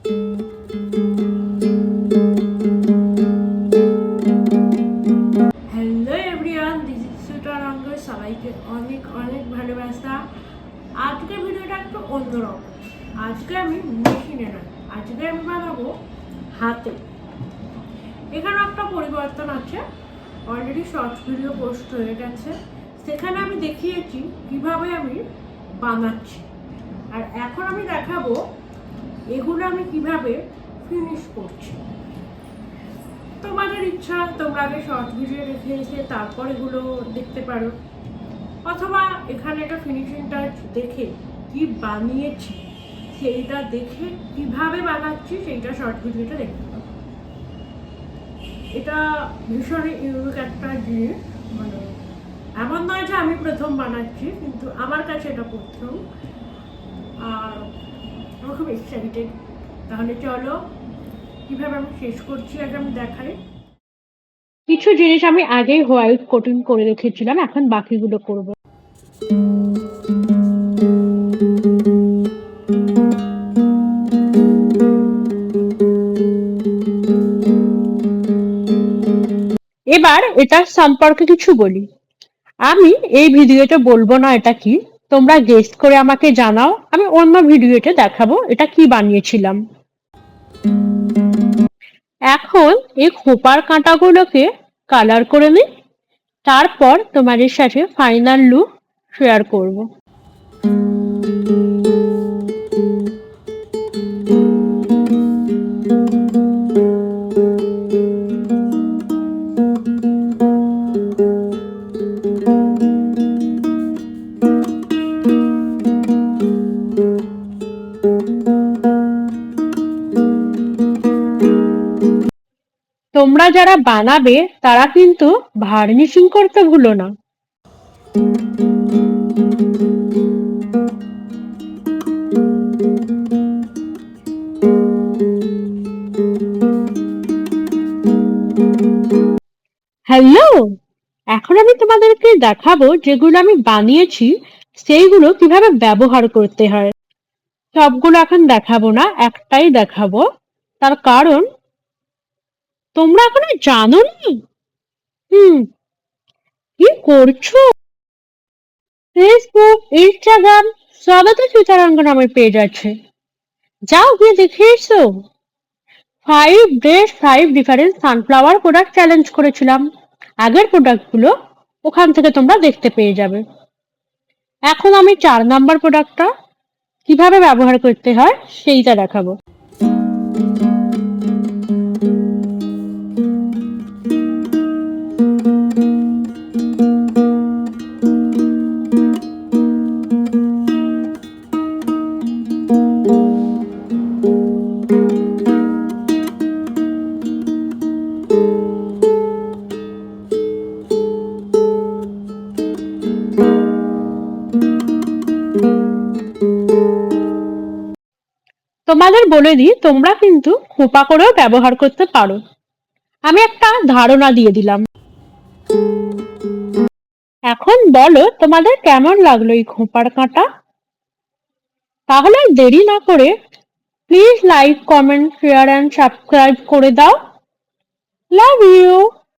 Hello everyone, this is সুতরাঙ্গ। সবাইকে অনেক অনেক ভালোবাসা। আজকের ভিডিওটা একটু অন্যরকম। আজকে আমি মেশিনে নয়, আজকে আমি বানাবো হাতে। এখানে একটা পরিবর্তন আছে, অলরেডি শর্টস ভিডিও পোস্ট হয়ে গেছে, সেখানে আমি দেখিয়েছি কিভাবে আমি বানাচ্ছি। আর এখন আমি দেখাবো এগুলো আমি কিভাবে ফিনিশ করছি। তোমাদের ইচ্ছা, তোমরা আগে শর্ট ভিডিও রেখে এসে তারপর এগুলো দেখতে পারো, অথবা এখানে একটা ফিনিশিং টাচ দেখে কি বানিয়েছি সেইটা দেখে কিভাবে বানাচ্ছি সেইটা শর্ট ভিডিওটা দেখতে পারো। এটা ভীষণ ইউনিক একটা জিনিস, মানে এমন নয় যে আমি প্রথম বানাচ্ছি, কিন্তু আমার কাছে এটা প্রথম। আর আমার খুব এক্সাইটেড। তাহলে চলো কিভাবে আমি শেষ করছি আগে আমি দেখাই। কিছু জিনিস আমি আগেই হোয়াইট কোটিং করে রেখেছিলাম, এখন বাকিগুলো করব। এবার এটার সম্পর্কে কিছু বলি। আমি এই ভিডিওতে বলবো না এটা কি, তোমরা গেস করে আমাকে জানাও, আমি অন্য ভিডিওতে দেখাবো এটা কি বানিয়েছিলাম। এখন এই খোপার কাঁটাগুলোকে কালার করে নিই, তারপর তোমাদের সাথে ফাইনাল লুক শেয়ার করব। তোমরা যারা বানাবে তারা কিন্তু ভার্নিশিং করতে ভুলো না। হ্যালো, এখন আমি তোমাদেরকে দেখাবো যেগুলো আমি বানিয়েছি সেইগুলো কিভাবে ব্যবহার করতে হয়। সবগুলো এখন দেখাবো না, একটাই দেখাবো, তার কারণ তোমরা এখনো জানো না। কি করছো? ফেসবুক, ইনস্টাগ্রাম সবেতে চিত্রাঙ্গন নামের পেজ আছে, যাও গিয়ে দেখে এসো। 5 days 5 different sunflower product challenge করেছিলাম, আগের প্রোডাক্টগুলো ওখান থেকে তোমরা দেখতে পেয়ে যাবে। এখন আমি 4 নম্বর প্রোডাক্টটা কিভাবে ব্যবহার করতে হয় সেইটা দেখাবো। তোমাদের বলে দিই, তোমরা কিন্তু খোপা করেও ব্যবহার করতে পারো। আমি একটা ধারণা দিয়ে দিলাম। এখন বলো তোমাদের কেমন লাগলো এই খোপার কাঁটা। তাহলে দেরি না করে please like, comment, share and subscribe করে দাও। Love you.